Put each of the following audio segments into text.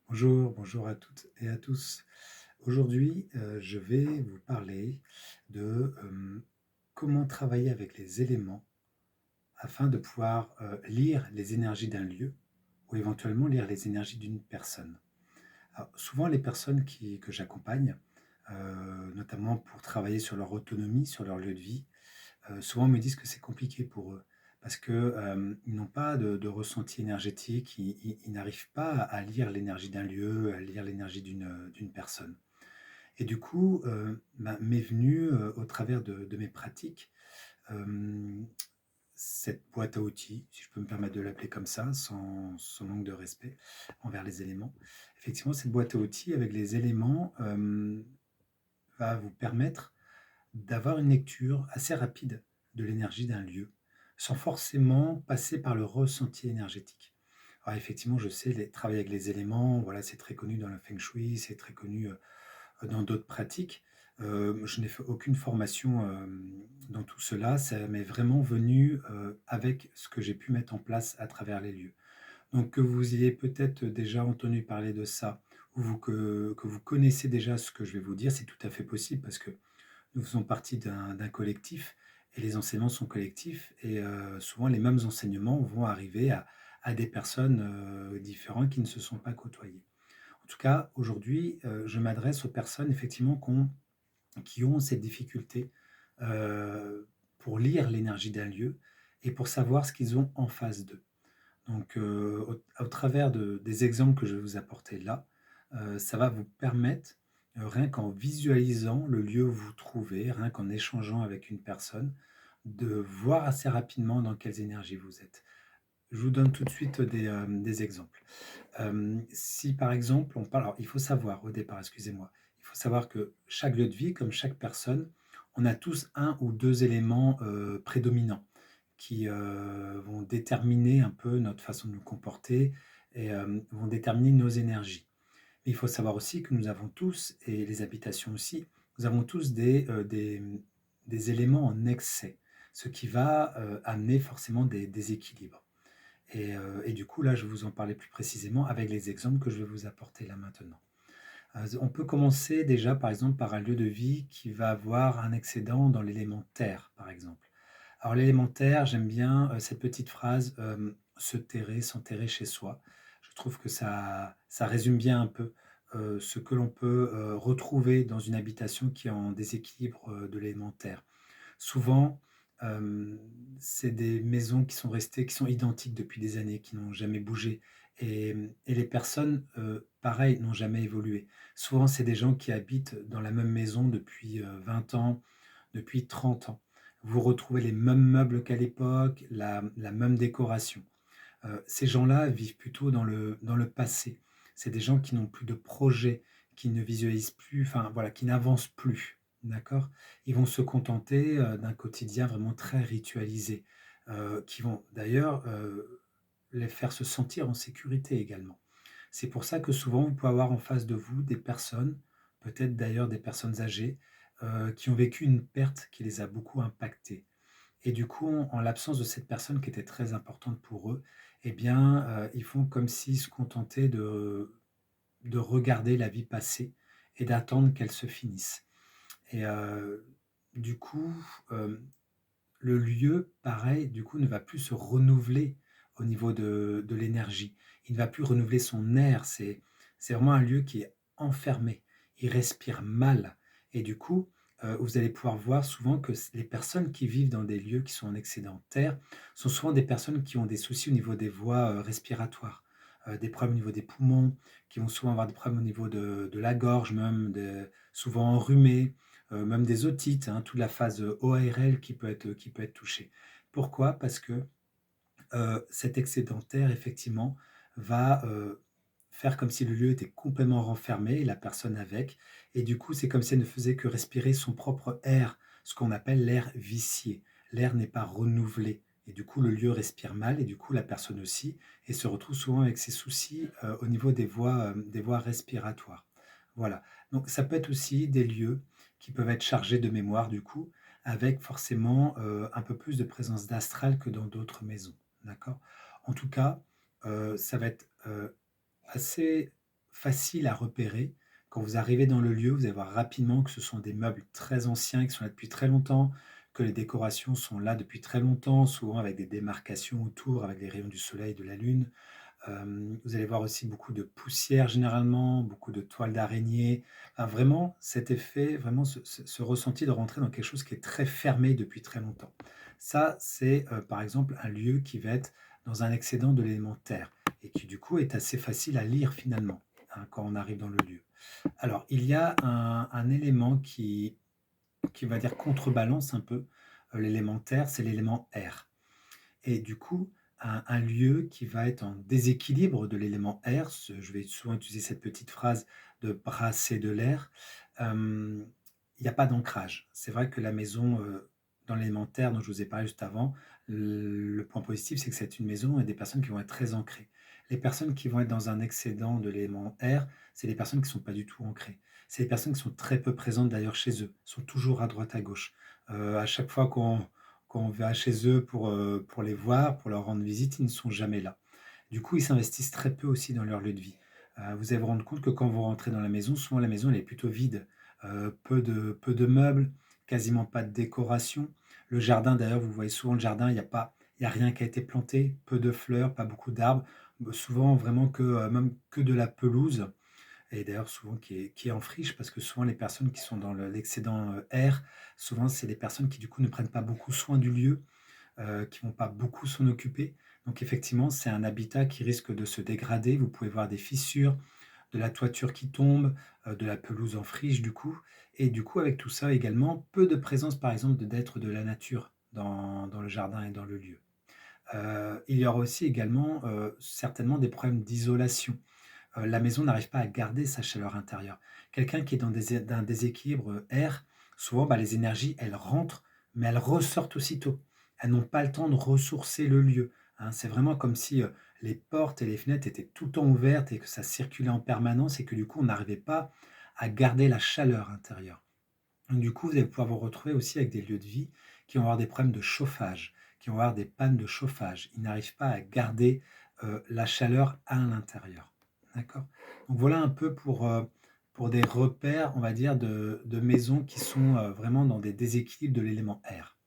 Bonjour, bonjour à toutes et à tous. Aujourd'hui, je vais vous parler de comment travailler avec les éléments afin de pouvoir lire les énergies d'un lieu ou éventuellement lire les énergies d'une personne. Alors, souvent, les personnes que j'accompagne, notamment pour travailler sur leur autonomie, sur leur lieu de vie, souvent me disent que c'est compliqué pour eux parce que, ils n'ont pas de ressenti énergétique, ils n'arrivent pas à lire l'énergie d'un lieu, à lire l'énergie d'une personne et du coup, m'est venue, au travers de mes pratiques, hem, cette boîte à outils, si je peux me permettre de l'appeler comme ça, sans manque de respect envers les éléments. Effectivement, cette boîte à outils avec les éléments, va vous permettre d'avoir une lecture assez rapide de l'énergie d'un lieu, sans forcément passer par le ressenti énergétique. Alors effectivement, je sais, travailler avec les éléments, voilà, c'est très connu dans le feng shui, c'est très connu dans d'autres pratiques. Je n'ai fait aucune formation dans tout cela, ça m'est vraiment venu avec ce que j'ai pu mettre en place à travers les lieux. Donc que vous ayez peut-être déjà entendu parler de ça, ou que vous connaissez déjà ce que je vais vous dire, c'est tout à fait possible parce que nous faisons partie d'un collectif et les enseignements sont collectifs et souvent les mêmes enseignements vont arriver à des personnes, différentes qui ne se sont pas côtoyées. En tout cas, aujourd'hui, je m'adresse aux personnes effectivement qui ont cette difficulté, pour lire l'énergie d'un lieu et pour savoir ce qu'ils ont en face d'eux. Donc, au travers des exemples que je vais vous apporter là, ça va vous permettre, rien qu'en visualisant le lieu où vous vous trouvez, rien qu'en échangeant avec une personne, de voir assez rapidement dans quelles énergies vous êtes. Je vous donne tout de suite des exemples. Si par exemple on parle alors il faut savoir au départ, excusez-moi, il faut savoir que chaque lieu de vie, comme chaque personne, on a tous un ou 2 éléments, prédominants qui, vont déterminer un peu notre façon de nous comporter et vont déterminer nos énergies. Mais il faut savoir aussi que nous avons tous, et les habitations aussi, nous avons tous des éléments en excès, ce qui va, amener forcément des déséquilibres. Et du coup, là, je vais vous en parler plus précisément avec les exemples que je vais vous apporter là maintenant. On peut commencer déjà, par exemple, par un lieu de vie qui va avoir un excédent dans l'élément terre, par exemple. Alors l'élément terre, j'aime bien, cette petite phrase, «Se terrer, s'enterrer chez soi». Je trouve que ça résume bien un peu, ce que l'on peut, retrouver dans une habitation qui est en déséquilibre, de l'élément terre. Souvent, hem, c'est des maisons qui sont identiques depuis des années, qui n'ont jamais bougé et les personnes, pareil, n'ont jamais évolué. Souvent, c'est des gens qui habitent dans la même maison depuis, 20 ans, depuis 30 ans. Vous retrouvez les mêmes meubles qu'à l'époque, la même décoration. Ces gens-là vivent plutôt dans le passé. C'est des gens qui n'ont plus de projet, qui ne visualisent plus, enfin voilà, qui n'avancent plus, d'accord? Ils vont se contenter, d'un quotidien vraiment très ritualisé, qui vont d'ailleurs, les faire se sentir en sécurité également. C'est pour ça que souvent vous pouvez avoir en face de vous des personnes, peut-être d'ailleurs des personnes âgées, qui ont vécu une perte qui les a beaucoup impactés. Et du coup, en l'absence de cette personne qui était très importante pour eux, eh bien, ils font comme s'ils se contentaient de regarder la vie passer et d'attendre qu'elle se finisse. Et du coup, le lieu, pareil, du coup, ne va plus se renouveler au niveau de l'énergie. Il ne va plus renouveler son air. C'est vraiment un lieu qui est enfermé. Il respire mal et du coup, vous allez pouvoir voir souvent que les personnes qui vivent dans des lieux qui sont en excédentaire sont souvent des personnes qui ont des soucis au niveau des voies, respiratoires, des problèmes au niveau des poumons, qui vont souvent avoir des problèmes au niveau de la gorge même, souvent enrhumés, même des otites, hein, toute la phase, ORL qui peut être touchée. Pourquoi? Parce que, cet excédentaire effectivement va, faire comme si le lieu était complètement renfermé et la personne avec et du coup, c'est comme si elle ne faisait que respirer son propre air, ce qu'on appelle l'air vicié. L'air n'est pas renouvelé et du coup, le lieu respire mal et du coup, la personne aussi et se retrouve souvent avec ses soucis, au niveau des voies respiratoires. Voilà, donc ça peut être aussi des lieux qui peuvent être chargés de mémoire du coup, avec forcément, un peu plus de présence d'astral que dans d'autres maisons, d'accord? En tout cas, ça va être, assez faciles à repérer. Quand vous arrivez dans le lieu, vous allez voir rapidement que ce sont des meubles très anciens qui sont là depuis très longtemps, que les décorations sont là depuis très longtemps, souvent avec des démarcations autour, avec les rayons du soleil, de la lune. Vous allez voir aussi beaucoup de poussière généralement, beaucoup de toiles d'araignée. Enfin, vraiment cet effet, vraiment ce ressenti de rentrer dans quelque chose qui est très fermé depuis très longtemps. Ça, c'est, par exemple, un lieu qui va être dans un excédent de l'élément terre et qui, du coup, est assez facile à lire finalement, hein, quand on arrive dans le lieu. Alors, il y a un élément qui va dire contrebalance un peu, l'élément terre, c'est l'élément air. Et du coup, un lieu qui va être en déséquilibre de l'élément air, je vais souvent utiliser cette petite phrase de brasser de l'air, il n'y a pas d'ancrage. C'est vrai que la maison, dans l'élémentaire dont je vous ai parlé juste avant, le point positif, c'est que c'est une maison et des personnes qui vont être très ancrées. Les personnes qui vont être dans un excédent de l'élément air, c'est les personnes qui ne sont pas du tout ancrées. C'est les personnes qui sont très peu présentes d'ailleurs chez eux, sont toujours à droite à gauche. À chaque fois quand on va chez eux pour les voir, pour leur rendre visite, ils ne sont jamais là. Du coup, ils s'investissent très peu aussi dans leur lieu de vie. Vous allez vous rendre compte que quand vous rentrez dans la maison, souvent la maison elle est plutôt vide. Peu de meubles, quasiment pas de décoration. Le jardin d'ailleurs, vous voyez souvent le jardin, il y a rien qui a été planté, peu de fleurs, pas beaucoup d'arbres. Souvent vraiment que, même que de la pelouse et d'ailleurs souvent qui est en friche parce que souvent les personnes qui sont dans l'excédent, air, souvent c'est des personnes qui du coup ne prennent pas beaucoup soin du lieu, qui vont pas beaucoup s'en occuper. Donc effectivement, c'est un habitat qui risque de se dégrader. Vous pouvez voir des fissures, de la toiture qui tombe, de la pelouse en friche du coup et du coup avec tout ça également, peu de présence par exemple d'êtres de la nature dans le jardin et dans le lieu. Il y aura aussi également, certainement des problèmes d'isolation. La maison n'arrive pas à garder sa chaleur intérieure. Quelqu'un qui est dans un déséquilibre, air, souvent, bah, les énergies, elles rentrent, mais elles ressortent aussitôt. Elles n'ont pas le temps de ressourcer le lieu, hein. C'est vraiment comme si, les portes et les fenêtres étaient tout le temps ouvertes et que ça circulait en permanence et que du coup, on n'arrivait pas à garder la chaleur intérieure. Donc du coup, vous allez pouvoir vous retrouver aussi avec des lieux de vie qui vont avoir des problèmes de chauffage, qui vont avoir des pannes de chauffage. Ils n'arrivent pas à garder, la chaleur à l'intérieur. D'accord? Donc voilà un peu pour des repères, on va dire, de maisons qui sont, vraiment dans des déséquilibres de l'élément air.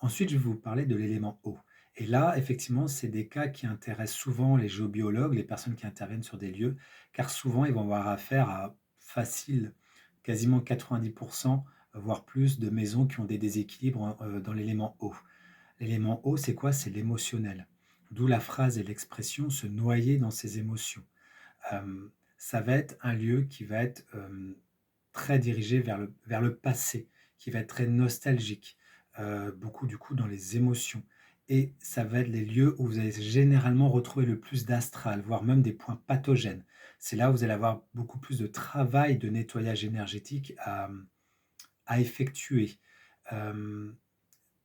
Ensuite, je vais vous parler de l'élément eau. Et là, effectivement, c'est des cas qui intéressent souvent les géobiologues, les personnes qui interviennent sur des lieux, car souvent, ils vont avoir affaire à facile, quasiment 90%, voire plus, de maisons qui ont des déséquilibres dans l'élément eau. L'élément eau, c'est quoi? C'est l'émotionnel. D'où la phrase et l'expression se noyer dans ses émotions. Ça va être un lieu qui va être très dirigé vers le passé, qui va être très nostalgique, beaucoup du coup dans les émotions. Et ça va être les lieux où vous allez généralement retrouver le plus d'astral, voire même des points pathogènes. C'est là où vous allez avoir beaucoup plus de travail de nettoyage énergétique à effectuer. Euh,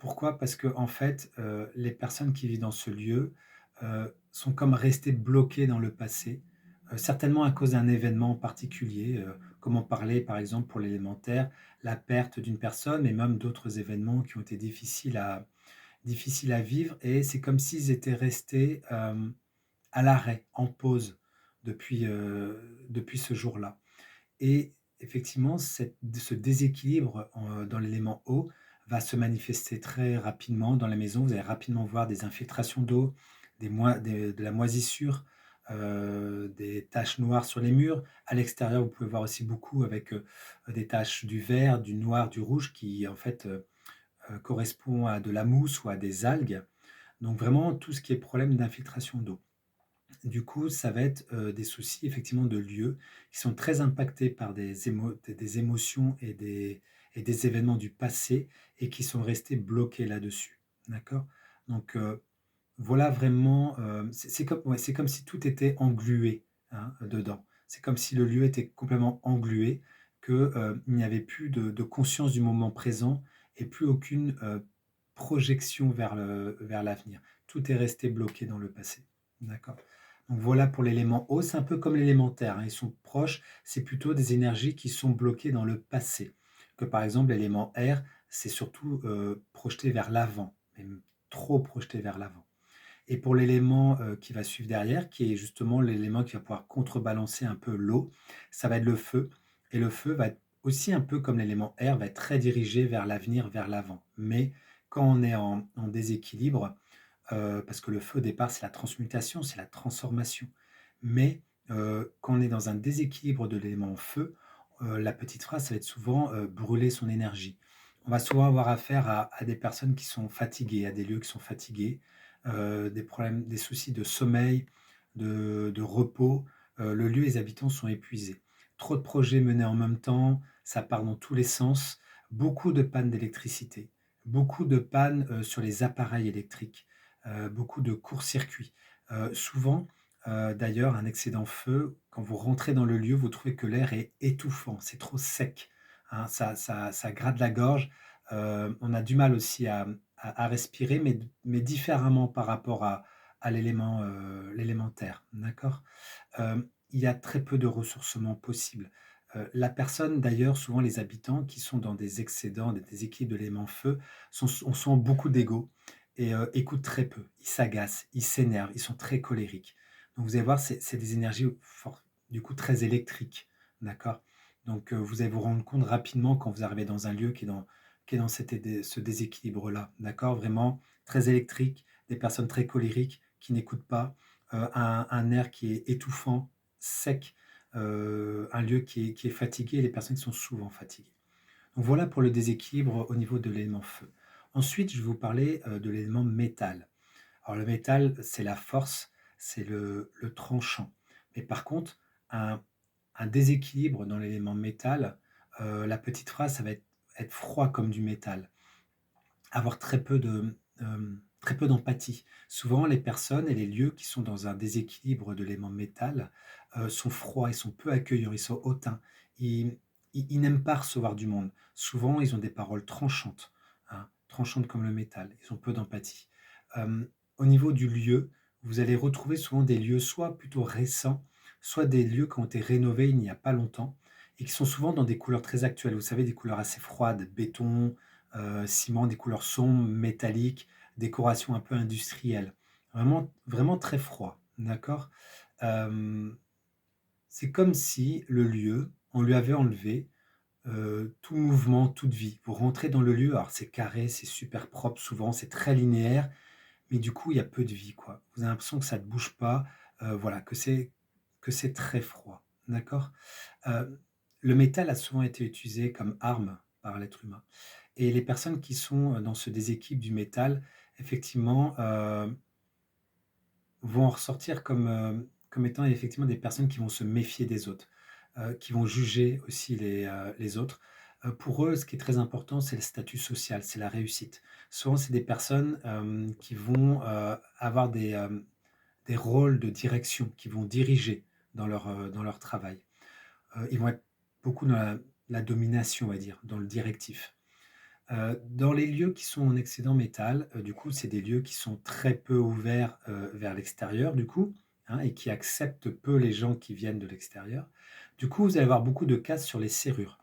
Pourquoi? Parce que en fait, les personnes qui vivent dans ce lieu, sont comme restées bloquées dans le passé, certainement à cause d'un événement en particulier, comme on parlait par exemple pour l'élémentaire, la perte d'une personne et même d'autres événements qui ont été difficiles à vivre et c'est comme s'ils étaient restés, à l'arrêt, en pause depuis ce jour-là. Et effectivement, ce déséquilibre dans l'élément eau va se manifester très rapidement dans la maison. Vous allez rapidement voir des infiltrations d'eau, de la moisissure, des taches noires sur les murs. À l'extérieur, vous pouvez voir aussi beaucoup avec des taches du vert, du noir, du rouge qui en fait correspond à de la mousse ou à des algues. Donc vraiment tout ce qui est problème d'infiltration d'eau. Du coup, ça va être, des soucis effectivement de lieux qui sont très impactés par des émotions et des événements du passé et qui sont restés bloqués là-dessus. D'accord? Donc, voilà vraiment, c'est comme ouais, c'est comme si tout était englué, hein, dedans. C'est comme si le lieu était complètement englué, que, il n'y avait plus de conscience du moment présent et plus aucune, projection vers l'avenir. Tout est resté bloqué dans le passé. D'accord? Donc voilà pour l'élément eau, c'est un peu comme l'élémentaire, hein, ils sont proches, c'est plutôt des énergies qui sont bloquées dans le passé. Que par exemple l'élément air, c'est surtout, projeté vers l'avant, même trop projeté vers l'avant. Et pour l'élément, qui va suivre derrière, qui est justement l'élément qui va pouvoir contrebalancer un peu l'eau, ça va être le feu. Et le feu va être aussi un peu comme l'élément air, va être très dirigé vers l'avenir, vers l'avant. Mais quand on est en déséquilibre, parce que le feu au départ, c'est la transmutation, c'est la transformation. Mais, quand on est dans un déséquilibre de l'élément feu, la petite phrase, ça va être souvent, brûler son énergie. On va souvent avoir affaire à des personnes qui sont fatiguées, à des lieux qui sont fatigués, des problèmes, des soucis de sommeil, de repos. Le lieu et les habitants sont épuisés. Trop de projets menés en même temps, ça part dans tous les sens. Beaucoup de pannes d'électricité, beaucoup de pannes, sur les appareils électriques, beaucoup de court-circuits. Souvent, d'ailleurs, un excédent feu, quand vous rentrez dans le lieu, vous trouvez que l'air est étouffant, c'est trop sec, hein, ça gratte la gorge. On a du mal aussi à respirer, mais différemment par rapport à l'élément, l'élémentaire, d'accord? Il y a très peu de ressourcement possible. La personne d'ailleurs, souvent les habitants qui sont dans des excédents, des déséquilibres de l'élément feu sont beaucoup d'ego et écoutent très peu. Ils s'agacent, ils s'énervent, ils sont très colériques. Donc vous allez voir, c'est des énergies fort du coup très électriques, d'accord? Donc vous allez vous rendre compte rapidement quand vous arrivez dans un lieu qui est dans ce déséquilibre-là, d'accord? Vraiment très électrique, des personnes très colériques qui n'écoutent pas, un air qui est étouffant, sec, un lieu qui est fatigué et les personnes qui sont souvent fatiguées. Donc voilà pour le déséquilibre au niveau de l'élément feu. Ensuite, je vais vous parler, de l'élément métal. Alors le métal, c'est la force, c'est le tranchant. Mais par contre, un un déséquilibre dans l'élément métal, la petite phrase, ça va être froid comme du métal. Avoir très peu d'empathie. Souvent, les personnes et les lieux qui sont dans un déséquilibre de l'élément métal, sont froids, ils sont peu accueillants, ils sont hautains. Ils n'aiment pas recevoir du monde. Souvent, ils ont des paroles tranchantes, hein, tranchantes comme le métal. Ils ont peu d'empathie. Au niveau du lieu, vous allez retrouver souvent des lieux soit plutôt récents, soit des lieux qui ont été rénovés il n'y a pas longtemps et qui sont souvent dans des couleurs très actuelles. Vous savez, des couleurs assez froides, béton, ciment, des couleurs sombres, métalliques, décoration un peu industrielle. Vraiment vraiment très froid, d'accord? Hem, c'est comme si le lieu, on lui avait enlevé, tout mouvement, toute vie. Vous rentrez dans le lieu, alors c'est carré, c'est super propre souvent, c'est très linéaire, mais du coup, il y a peu de vie, quoi. Vous avez l'impression que ça ne bouge pas, voilà, que c'est très froid, d'accord? Heu, le métal a souvent été utilisé comme arme par l'être humain. Et les personnes qui sont, dans ce déséquilibre du métal, effectivement, vont en ressortir comme étant effectivement des personnes qui vont se méfier des autres, qui vont juger aussi les autres. Pour eux, ce qui est très important, c'est le statut social, c'est la réussite. Souvent, c'est des personnes, qui vont, avoir des rôles de direction, qui vont diriger dans leur travail. Ils vont être beaucoup dans la domination, on va dire, dans le directif. Dans les lieux qui sont en excédent métal, du coup, c'est des lieux qui sont très peu ouverts, vers l'extérieur du coup, hein, et qui acceptent peu les gens qui viennent de l'extérieur. Du coup, vous allez avoir beaucoup de cases sur les serrures,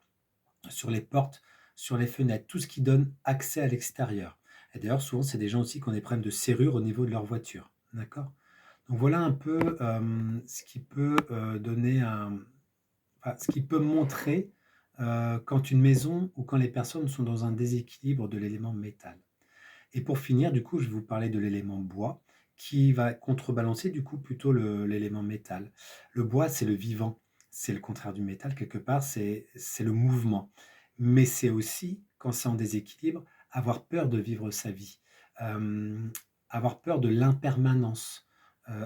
sur les portes, sur les fenêtres, tout ce qui donne accès à l'extérieur. Et d'ailleurs, souvent, c'est des gens aussi qui ont des problèmes de serrure au niveau de leur voiture, d'accord? Donc voilà un peu, ce qui peut, donner un ce qui peut montrer, quand une maison ou quand les personnes sont dans un déséquilibre de l'élément métal. Et pour finir, du coup, je vais vous parler de l'élément bois qui va contrebalancer du coup plutôt l'élément métal. Le bois, c'est le vivant, c'est le contraire du métal quelque part, c'est le mouvement. Mais c'est aussi, quand c'est en déséquilibre, avoir peur de vivre sa vie, hem, avoir peur de l'impermanence,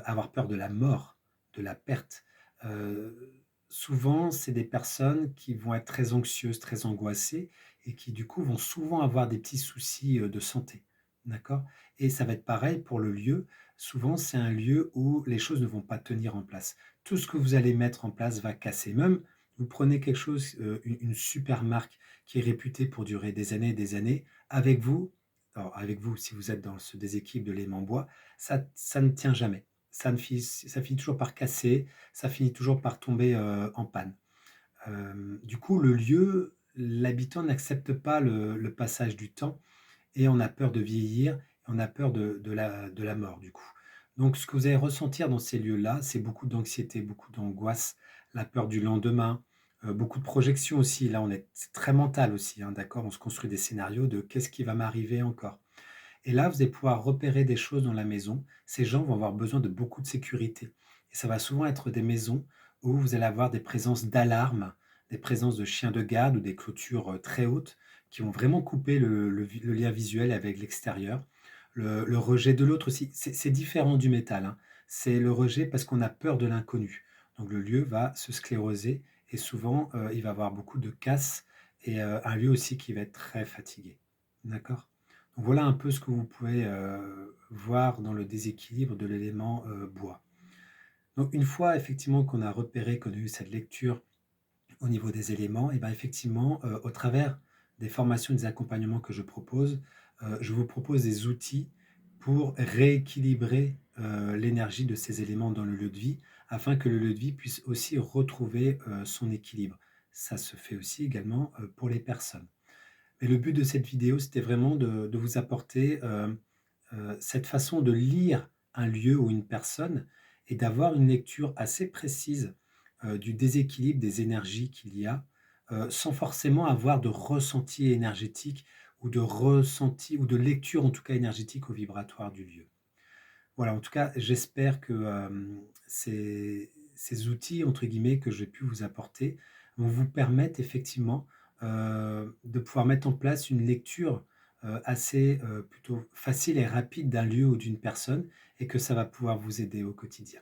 avoir peur de la mort, de la perte. Heu, souvent, c'est des personnes qui vont être très anxieuses, très angoissées et qui du coup vont souvent avoir des petits soucis, de santé. D'accord? Et ça va être pareil pour le lieu. Souvent, c'est un lieu où les choses ne vont pas tenir en place. Tout ce que vous allez mettre en place va casser. Même, vous prenez quelque chose, une super marque qui est réputée pour durer des années, avec vous, alors avec vous, si vous êtes dans ce déséquilibre de l'élément bois, ça ne tient jamais. Ça finit toujours par casser, ça finit toujours par tomber, en panne. Du coup, le lieu, l'habitant n'accepte pas le passage du temps et on a peur de vieillir, on a peur de la mort du coup. Donc ce que vous allez ressentir dans ces lieux-là, c'est beaucoup d'anxiété, beaucoup d'angoisse, la peur du lendemain, beaucoup de projections aussi. Là, on est c'est très mental aussi, hein, d'accord? On se construit des scénarios de: «Qu'est-ce qui va m'arriver encore?» Et là, vous allez pouvoir repérer des choses dans la maison. Ces gens vont avoir besoin de beaucoup de sécurité et ça va souvent être des maisons où vous allez avoir des présences d'alarmes, des présences de chiens de garde ou des clôtures, très hautes qui vont vraiment couper le lien visuel avec l'extérieur. Le rejet de l'autre aussi, c'est différent du métal, hein. C'est le rejet parce qu'on a peur de l'inconnu. Donc le lieu va se scléroser et souvent, il va avoir beaucoup de casse et un lieu aussi qui va être très fatigué. D'accord? Donc voilà un peu ce que vous pouvez, voir dans le déséquilibre de l'élément, bois. Donc une fois effectivement qu'on a repéré, qu'on a eu cette lecture au niveau des éléments et ben, effectivement, au travers des formations et des accompagnements que je propose, je vous propose des outils pour rééquilibrer, l'énergie de ces éléments dans le lieu de vie, afin que le lieu de vie puisse aussi retrouver, son équilibre. Ça se fait aussi également, pour les personnes. Mais le but de cette vidéo, c'était vraiment de vous apporter, cette façon de lire un lieu ou une personne et d'avoir une lecture assez précise, du déséquilibre des énergies qu'il y a, sans forcément avoir de ressenti énergétique ou de ressenti ou de lecture en tout cas énergétique au vibratoire du lieu. Voilà, en tout cas, j'espère que, ces «outils» entre guillemets que j'ai pu vous apporter vont vous permettre effectivement, de pouvoir mettre en place une lecture, assez, plutôt facile et rapide d'un lieu ou d'une personne et que ça va pouvoir vous aider au quotidien.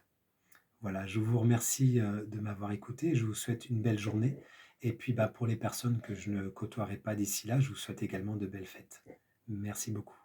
Voilà, je vous remercie, de m'avoir écouté. Je vous souhaite une belle journée et puis, bah, pour les personnes que je ne côtoierai pas d'ici là, je vous souhaite également de belles fêtes. Merci beaucoup.